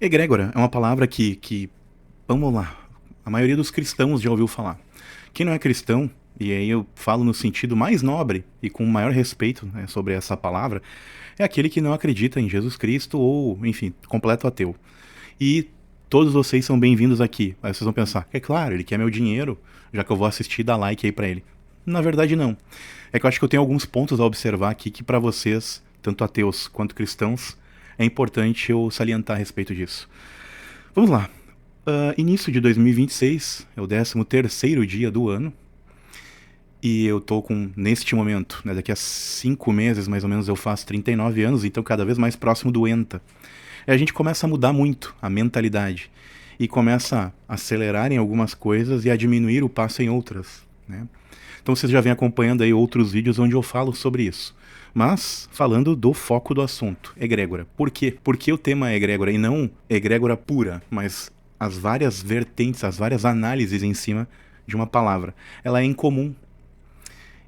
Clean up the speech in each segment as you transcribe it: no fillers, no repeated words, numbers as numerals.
Egrégora é uma palavra vamos lá, a maioria dos cristãos já ouviu falar. Quem não é cristão, e aí eu falo no sentido mais nobre e com maior respeito, né, sobre essa palavra, é aquele que não acredita em Jesus Cristo ou, enfim, completo ateu. E todos vocês são bem-vindos aqui. Aí vocês vão pensar, é claro, ele quer meu dinheiro, já que eu vou assistir e dar like aí pra ele. Na verdade, não. É que eu acho que eu tenho alguns pontos a observar aqui que pra vocês, tanto ateus quanto cristãos, é importante eu salientar a respeito disso. Vamos lá. Início de 2026, é o 13º dia do ano, e eu tô com, neste momento, né, daqui a 5 meses mais ou menos eu faço 39 anos, então cada vez mais próximo do ENTA. E a gente começa a mudar muito a mentalidade, e começa a acelerar em algumas coisas e a diminuir o passo em outras, né? Então vocês já vêm acompanhando aí outros vídeos onde eu falo sobre isso. Mas falando do foco do assunto, egrégora. Por quê? Por que o tema é egrégora e não egrégora pura, mas as várias vertentes, as várias análises em cima de uma palavra? Ela é incomum.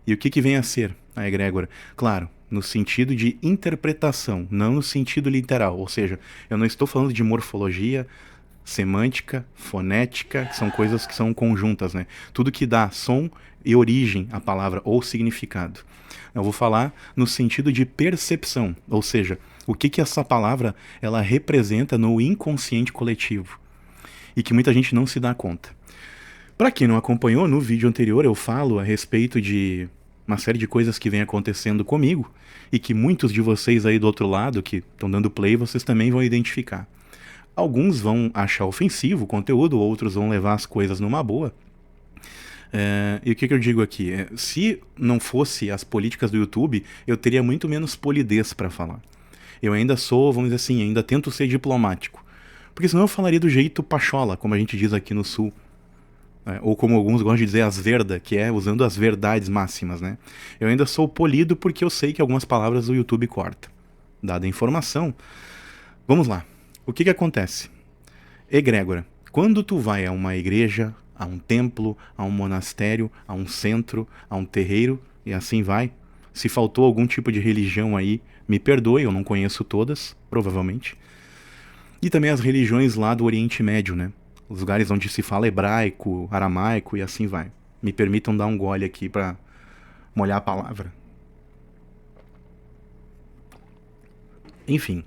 E o que vem a ser a egrégora? Claro, no sentido de interpretação, não no sentido literal. Ou seja, eu não estou falando de morfologia, semântica, fonética, que são coisas que são conjuntas, né? Tudo que dá som e origem à palavra ou significado. Eu vou falar no sentido de percepção, ou seja, o que essa palavra ela representa no inconsciente coletivo e que muita gente não se dá conta. Para quem não acompanhou, no vídeo anterior eu falo a respeito de uma série de coisas que vem acontecendo comigo e que muitos de vocês aí do outro lado que estão dando play, vocês também vão identificar. Alguns vão achar ofensivo o conteúdo, outros vão levar as coisas numa boa. E o que eu digo aqui? Se não fosse as políticas do YouTube, eu teria muito menos polidez para falar. Eu ainda sou, vamos dizer assim, ainda tento ser diplomático. Porque senão eu falaria do jeito pachola, como a gente diz aqui no Sul. Ou como alguns gostam de dizer as verda, que é usando as verdades máximas, né? Eu ainda sou polido porque eu sei que algumas palavras o YouTube corta. Dada a informação, vamos lá. O que acontece? Egrégora. Quando tu vai a uma igreja, a um templo, a um monastério, a um centro, a um terreiro, e assim vai. Se faltou algum tipo de religião aí, me perdoe, eu não conheço todas, provavelmente. E também as religiões lá do Oriente Médio, né? Os lugares onde se fala hebraico, aramaico e assim vai. Me permitam dar um gole aqui pra molhar a palavra. Enfim,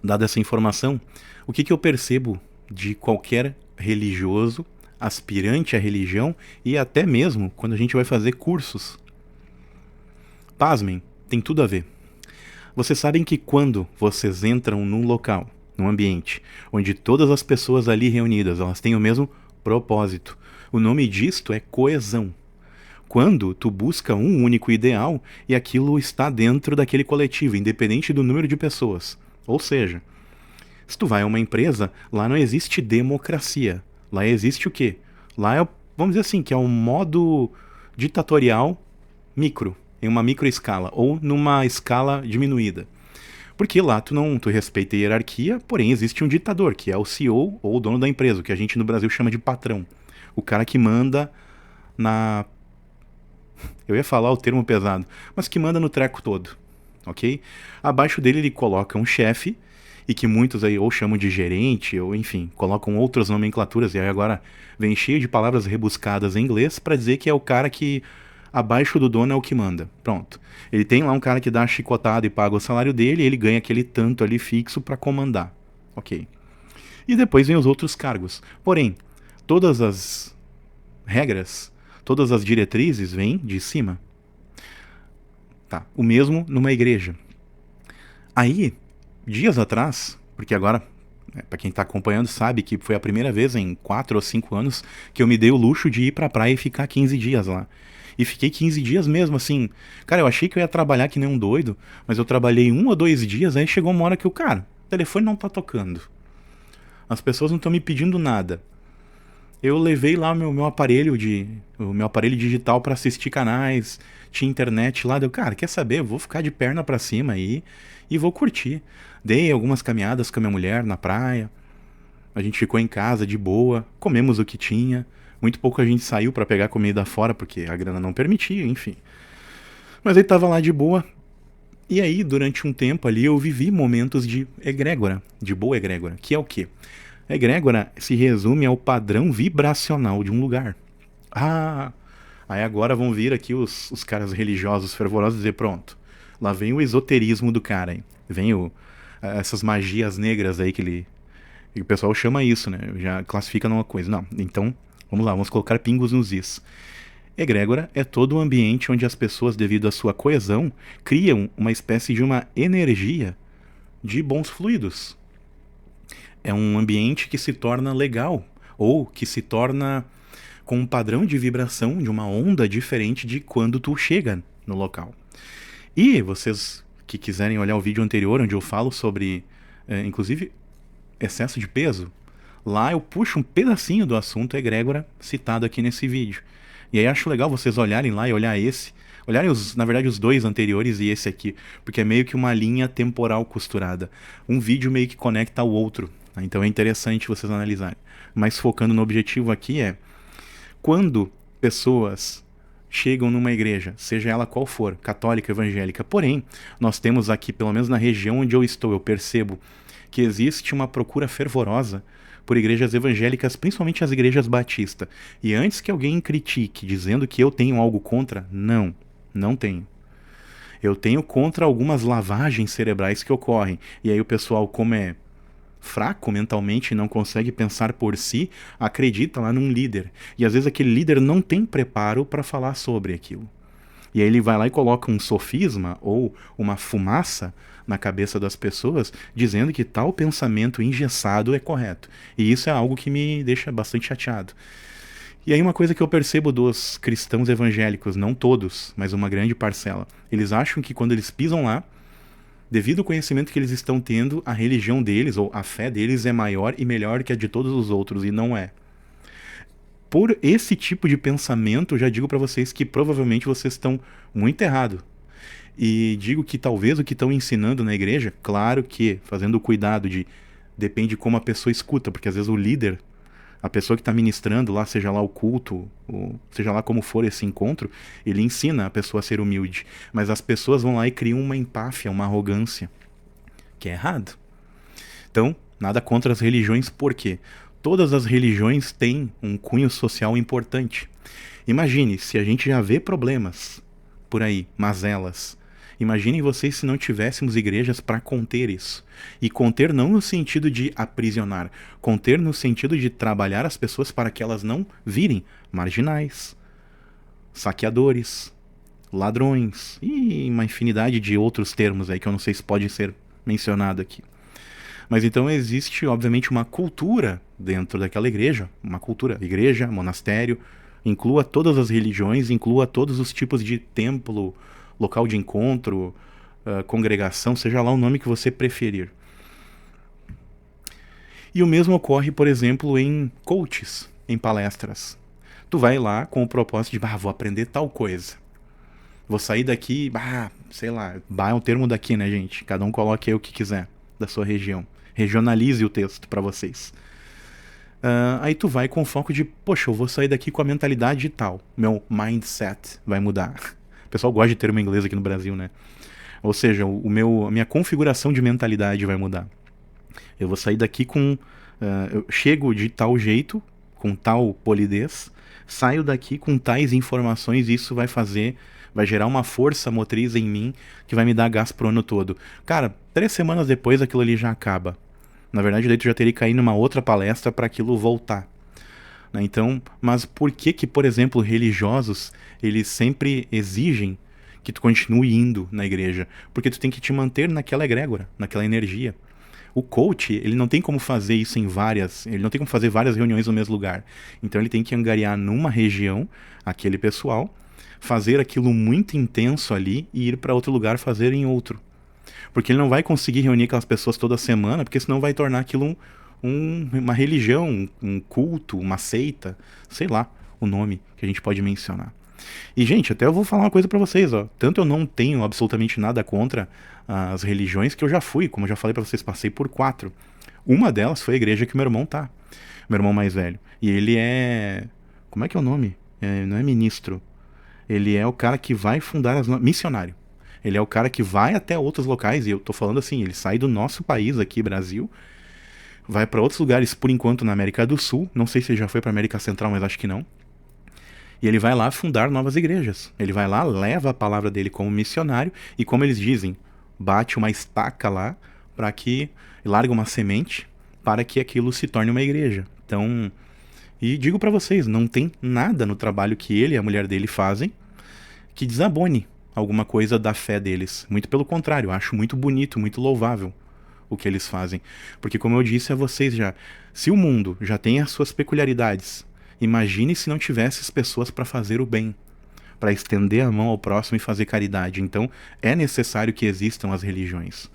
dada essa informação, o que eu percebo de qualquer religioso, aspirante à religião e até mesmo quando a gente vai fazer cursos? Pasmem, tem tudo a ver. Vocês sabem que quando vocês entram num local, num ambiente, onde todas as pessoas ali reunidas, elas têm o mesmo propósito, o nome disto é coesão. Quando tu busca um único ideal e aquilo está dentro daquele coletivo, independente do número de pessoas. Ou seja, se tu vai a uma empresa, lá não existe democracia. Lá existe o quê? Lá é, vamos dizer assim, que é um modo ditatorial micro, em uma micro escala, ou numa escala diminuída. Porque lá tu respeita a hierarquia, porém existe um ditador, que é o CEO ou o dono da empresa, o que a gente no Brasil chama de patrão. O cara que manda na... Eu ia falar o termo pesado, mas que manda no treco todo, ok? Abaixo dele ele coloca um chefe, e que muitos aí ou chamam de gerente, ou enfim, colocam outras nomenclaturas, e aí agora vem cheio de palavras rebuscadas em inglês para dizer que é o cara que abaixo do dono é o que manda. Pronto. Ele tem lá um cara que dá a chicotada e paga o salário dele, e ele ganha aquele tanto ali fixo para comandar. Ok. E depois vem os outros cargos. Porém, todas as regras, todas as diretrizes vêm de cima. Tá. O mesmo numa igreja. Aí, dias atrás, porque agora, para quem tá acompanhando sabe que foi a primeira vez em 4 ou 5 anos que eu me dei o luxo de ir pra praia e ficar 15 dias lá. E fiquei 15 dias mesmo, assim. Cara, eu achei que eu ia trabalhar que nem um doido, mas eu trabalhei 1 ou 2 dias, aí chegou uma hora que o telefone não tá tocando. As pessoas não estão me pedindo nada. Eu levei lá o meu aparelho digital para assistir canais, tinha internet lá, cara, quer saber? Eu vou ficar de perna para cima aí e vou curtir. Dei algumas caminhadas com a minha mulher na praia. A gente ficou em casa de boa, comemos o que tinha. Muito pouco a gente saiu para pegar comida fora porque a grana não permitia, enfim. Mas aí tava lá de boa. E aí, durante um tempo ali, eu vivi momentos de egrégora, de boa egrégora, que é o quê? A egrégora se resume ao padrão vibracional de um lugar. Ah, aí agora vão vir aqui os caras religiosos fervorosos dizer, pronto, lá vem o esoterismo do cara, hein? Vem essas magias negras aí que o pessoal chama isso, né? Já classifica numa coisa. Não, então, vamos lá, vamos colocar pingos nos is. Egrégora é todo o ambiente onde as pessoas, devido à sua coesão, criam uma espécie de uma energia de bons fluidos. É um ambiente que se torna legal, ou que se torna com um padrão de vibração de uma onda diferente de quando tu chega no local. E vocês que quiserem olhar o vídeo anterior, onde eu falo sobre, inclusive, excesso de peso, lá eu puxo um pedacinho do assunto egrégora citado aqui nesse vídeo. E aí acho legal vocês olharem lá e olhar esse, olharem na verdade os dois anteriores e esse aqui, porque é meio que uma linha temporal costurada. Um vídeo meio que conecta ao outro, né? Então é interessante vocês analisarem. Mas focando no objetivo aqui quando pessoas chegam numa igreja, seja ela qual for, católica, evangélica, porém, nós temos aqui, pelo menos na região onde eu estou, eu percebo que existe uma procura fervorosa por igrejas evangélicas, principalmente as igrejas batistas. E antes que alguém critique dizendo que eu tenho algo contra, não tenho. Eu tenho contra algumas lavagens cerebrais que ocorrem. E aí o pessoal, como é fraco mentalmente e não consegue pensar por si, acredita lá num líder. E às vezes aquele líder não tem preparo para falar sobre aquilo. E aí ele vai lá e coloca um sofisma ou uma fumaça na cabeça das pessoas, dizendo que tal pensamento engessado é correto. E isso é algo que me deixa bastante chateado. E aí uma coisa que eu percebo dos cristãos evangélicos, não todos, mas uma grande parcela, eles acham que quando eles pisam lá, devido ao conhecimento que eles estão tendo, a religião deles, ou a fé deles, é maior e melhor que a de todos os outros, e não é. Por esse tipo de pensamento, eu já digo para vocês que provavelmente vocês estão muito errados. E digo que talvez o que estão ensinando na igreja, claro que fazendo o cuidado de depende de como a pessoa escuta, porque às vezes o líder, a pessoa que está ministrando lá, seja lá o culto, ou seja lá como for esse encontro, ele ensina a pessoa a ser humilde. Mas as pessoas vão lá e criam uma empáfia, uma arrogância, que é errado. Então, nada contra as religiões, por quê? Todas as religiões têm um cunho social importante. Imagine, se a gente já vê problemas por aí, mazelas. Imaginem vocês se não tivéssemos igrejas para conter isso. E conter não no sentido de aprisionar, conter no sentido de trabalhar as pessoas para que elas não virem marginais, saqueadores, ladrões e uma infinidade de outros termos aí que eu não sei se pode ser mencionado aqui. Mas então existe, obviamente, uma cultura dentro daquela igreja, uma cultura, igreja, monastério, inclua todas as religiões, inclua todos os tipos de templo, local de encontro, congregação, seja lá o nome que você preferir. E o mesmo ocorre, por exemplo, em coaches, em palestras. Tu vai lá com o propósito de, vou aprender tal coisa. Vou sair daqui, sei lá, é um termo daqui, né, gente? Cada um coloque aí o que quiser da sua região. Regionalize o texto para vocês. Aí tu vai com o foco de, poxa, eu vou sair daqui com a mentalidade de tal. Meu mindset vai mudar. O pessoal gosta de termo inglês aqui no Brasil, né? Ou seja, a minha configuração de mentalidade vai mudar. Eu vou sair daqui com... eu chego de tal jeito, com tal polidez, saio daqui com tais informações e isso vai gerar uma força motriz em mim que vai me dar gás pro ano todo. Cara, 3 semanas depois aquilo ali já acaba. Na verdade, daí tu já teria que cair numa outra palestra para aquilo voltar. Então, mas por que, por exemplo, religiosos, eles sempre exigem que tu continue indo na igreja? Porque tu tem que te manter naquela egrégora, naquela energia. O coach, ele não tem como fazer isso ele não tem como fazer várias reuniões no mesmo lugar. Então ele tem que angariar numa região aquele pessoal, fazer aquilo muito intenso ali e ir para outro lugar fazer em outro. Porque ele não vai conseguir reunir aquelas pessoas toda semana, porque senão vai tornar aquilo uma religião, um culto, uma seita, sei lá o nome que a gente pode mencionar. E, gente, até eu vou falar uma coisa pra vocês, ó. Tanto eu não tenho absolutamente nada contra as religiões que eu já fui, como eu já falei pra vocês, passei por 4. Uma delas foi a igreja que meu irmão tá. Meu irmão mais velho. E ele é... Como é que é o nome? Não é ministro. Ele é o cara que vai fundar missionário. Ele é o cara que vai até outros locais, e eu tô falando assim, ele sai do nosso país aqui, Brasil, vai para outros lugares, por enquanto na América do Sul, não sei se ele já foi para América Central, mas acho que não. E ele vai lá fundar novas igrejas. Ele vai lá, leva a palavra dele como missionário e, como eles dizem, bate uma estaca lá para que larga uma semente para que aquilo se torne uma igreja. Então, e digo para vocês, não tem nada no trabalho que ele e a mulher dele fazem que desabone alguma coisa da fé deles. Muito pelo contrário, eu acho muito bonito, muito louvável o que eles fazem. Porque, como eu disse a vocês já, se o mundo já tem as suas peculiaridades, imagine se não tivesse as pessoas para fazer o bem, para estender a mão ao próximo e fazer caridade. Então, é necessário que existam as religiões.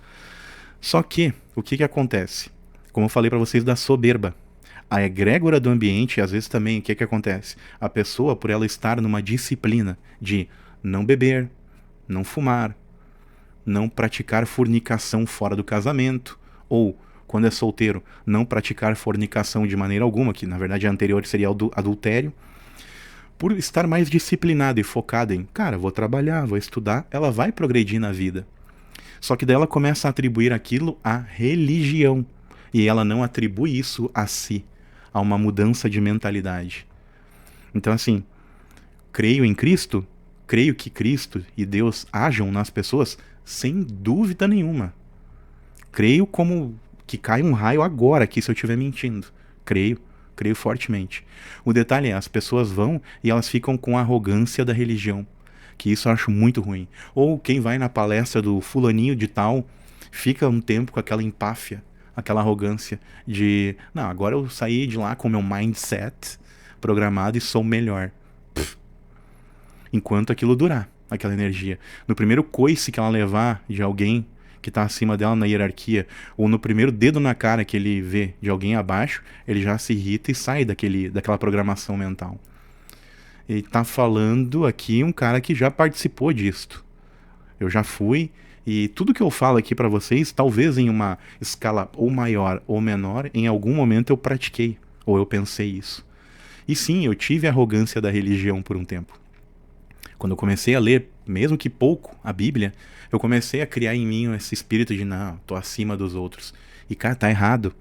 Só que, o que acontece? Como eu falei para vocês da soberba, a egrégora do ambiente, às vezes também, o que acontece? A pessoa, por ela estar numa disciplina de não beber, não fumar, não praticar fornicação fora do casamento, ou, quando é solteiro, não praticar fornicação de maneira alguma, que na verdade a anterior seria adultério, por estar mais disciplinada e focada em, cara, vou trabalhar, vou estudar, ela vai progredir na vida. Só que daí ela começa a atribuir aquilo à religião, e ela não atribui isso a si, a uma mudança de mentalidade. Então, assim, creio em Cristo, creio que Cristo e Deus ajam nas pessoas sem dúvida nenhuma. Creio como que cai um raio agora aqui se eu estiver mentindo. Creio fortemente. O detalhe é, as pessoas vão e elas ficam com a arrogância da religião, que isso eu acho muito ruim. Ou quem vai na palestra do fulaninho de tal, fica um tempo com aquela empáfia, aquela arrogância de, não, agora eu saí de lá com meu mindset programado e sou melhor. Enquanto aquilo durar, aquela energia. No primeiro coice que ela levar de alguém que está acima dela na hierarquia, ou no primeiro dedo na cara que ele vê de alguém abaixo, ele já se irrita e sai daquela programação mental. Ele tá falando aqui um cara que já participou disto. Eu já fui, e tudo que eu falo aqui para vocês, talvez em uma escala ou maior ou menor, em algum momento eu pratiquei, ou eu pensei isso. E sim, eu tive a arrogância da religião por um tempo. Quando eu comecei a ler, mesmo que pouco, a Bíblia, eu comecei a criar em mim esse espírito de, não, tô acima dos outros. E cara, tá errado.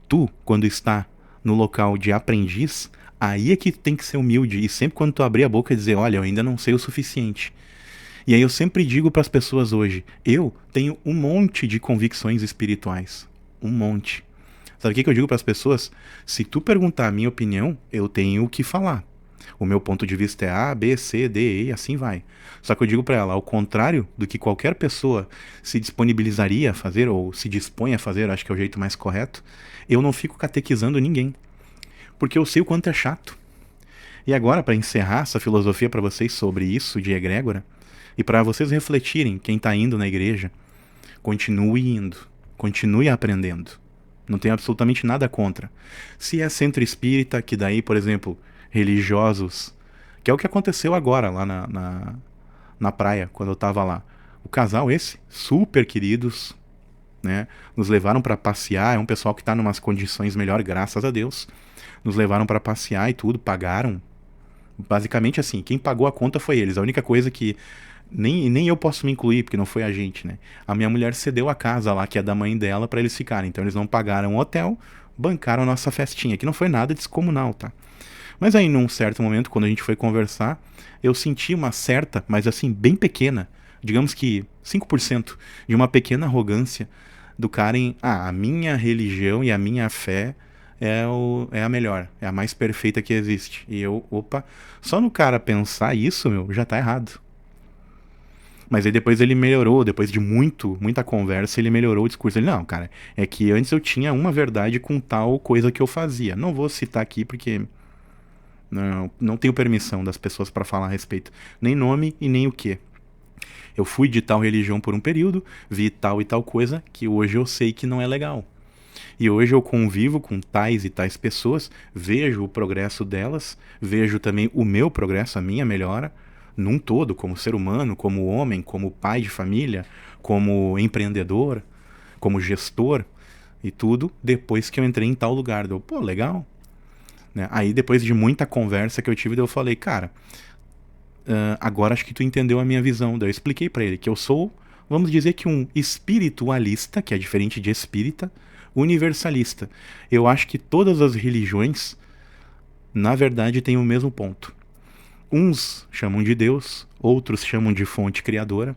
Tu, quando está no local de aprendiz, aí é que tem que ser humilde. E sempre quando tu abrir a boca e dizer, olha, eu ainda não sei o suficiente. E aí eu sempre digo para as pessoas hoje, eu tenho um monte de convicções espirituais. Um monte. Sabe o que eu digo para as pessoas? Se tu perguntar a minha opinião, eu tenho o que falar. O meu ponto de vista é A, B, C, D, E, assim vai. Só que eu digo para ela, ao contrário do que qualquer pessoa se disponibilizaria a fazer, ou se dispõe a fazer, acho que é o jeito mais correto, eu não fico catequizando ninguém. Porque eu sei o quanto é chato. E agora, para encerrar essa filosofia para vocês sobre isso de egrégora, e para vocês refletirem, quem está indo na igreja, continue indo, continue aprendendo. Não tenho absolutamente nada contra. Se é centro espírita, que daí, por exemplo, religiosos, que é o que aconteceu agora lá na praia, quando eu tava lá. O casal esse, super queridos, né? Nos levaram para passear, é um pessoal que tá numas condições melhor, graças a Deus. Nos levaram para passear e tudo, pagaram. Basicamente assim, quem pagou a conta foi eles. A única coisa que nem eu posso me incluir, porque não foi a gente, né? A minha mulher cedeu a casa lá, que é da mãe dela, para eles ficarem. Então eles não pagaram o hotel, bancaram a nossa festinha, que não foi nada descomunal, tá? Mas aí, num certo momento, quando a gente foi conversar, eu senti uma certa, mas assim, bem pequena, digamos que 5%, de uma pequena arrogância do cara em, a minha religião e a minha fé é a melhor, é a mais perfeita que existe. E eu, opa, só no cara pensar isso, meu, já tá errado. Mas aí depois ele melhorou, depois de muita conversa, ele melhorou o discurso. Ele, não, cara, é que antes eu tinha uma verdade com tal coisa que eu fazia. Não vou citar aqui porque não tenho permissão das pessoas para falar a respeito. Nem nome e nem o quê. Eu fui de tal religião por um período, vi tal e tal coisa, que hoje eu sei que não é legal. E hoje eu convivo com tais e tais pessoas, vejo o progresso delas, vejo também o meu progresso, a minha melhora, num todo, como ser humano, como homem, como pai de família, como empreendedor, como gestor, e tudo depois que eu entrei em tal lugar. Eu, pô, legal. Né? Aí depois de muita conversa que eu tive, eu falei, cara, Agora acho que tu entendeu a minha visão. Daí eu expliquei pra ele que eu sou, vamos dizer que um espiritualista, que é diferente de espírita, universalista. Eu acho que todas as religiões, na verdade, têm o mesmo ponto. Uns chamam de Deus, outros chamam de fonte criadora.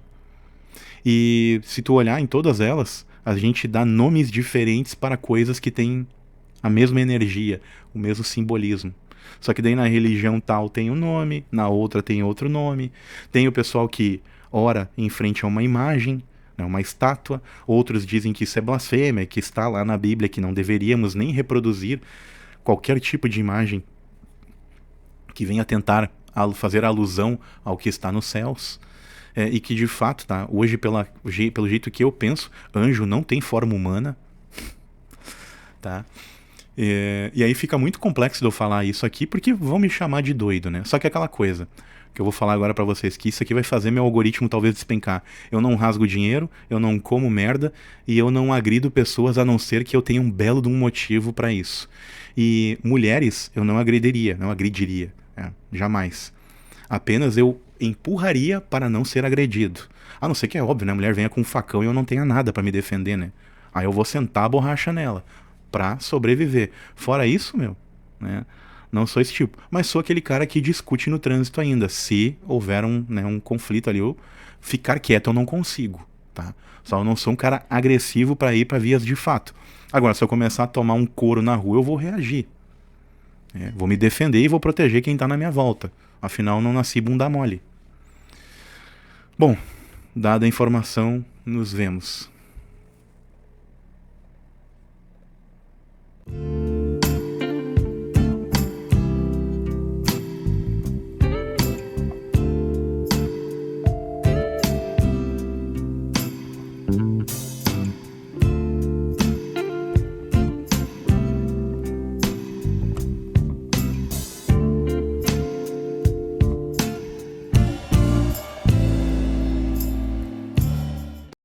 E se tu olhar em todas elas, a gente dá nomes diferentes para coisas que têm a mesma energia, o mesmo simbolismo. Só que daí na religião tal tem um nome, na outra tem outro nome. Tem o pessoal que ora em frente a uma imagem, né, uma estátua. Outros dizem que isso é blasfêmia, que está lá na Bíblia, que não deveríamos nem reproduzir qualquer tipo de imagem que venha tentar fazer alusão ao que está nos céus. E que de fato, tá, hoje pelo jeito que eu penso, anjo não tem forma humana, tá? E aí fica muito complexo de eu falar isso aqui, porque vão me chamar de doido, né? Só que é aquela coisa que eu vou falar agora pra vocês, que isso aqui vai fazer meu algoritmo talvez despencar. Eu não rasgo dinheiro, eu não como merda, e eu não agrido pessoas a não ser que eu tenha um belo de um motivo pra isso. E mulheres eu não agrediria, jamais. Apenas eu empurraria para não ser agredido. A não ser que é óbvio, né? A mulher venha com um facão e eu não tenha nada pra me defender, né? Aí eu vou sentar a borracha nela pra sobreviver. Fora isso, meu, né? Não sou esse tipo. Mas sou aquele cara que discute no trânsito ainda. Se houver um conflito ali, eu ficar quieto eu não consigo, tá? Só eu não sou um cara agressivo pra ir pra vias de fato. Agora, se eu começar a tomar um couro na rua, eu vou reagir. Vou me defender e vou proteger quem tá na minha volta. Afinal, não nasci bunda mole. Bom, dada a informação, nos vemos.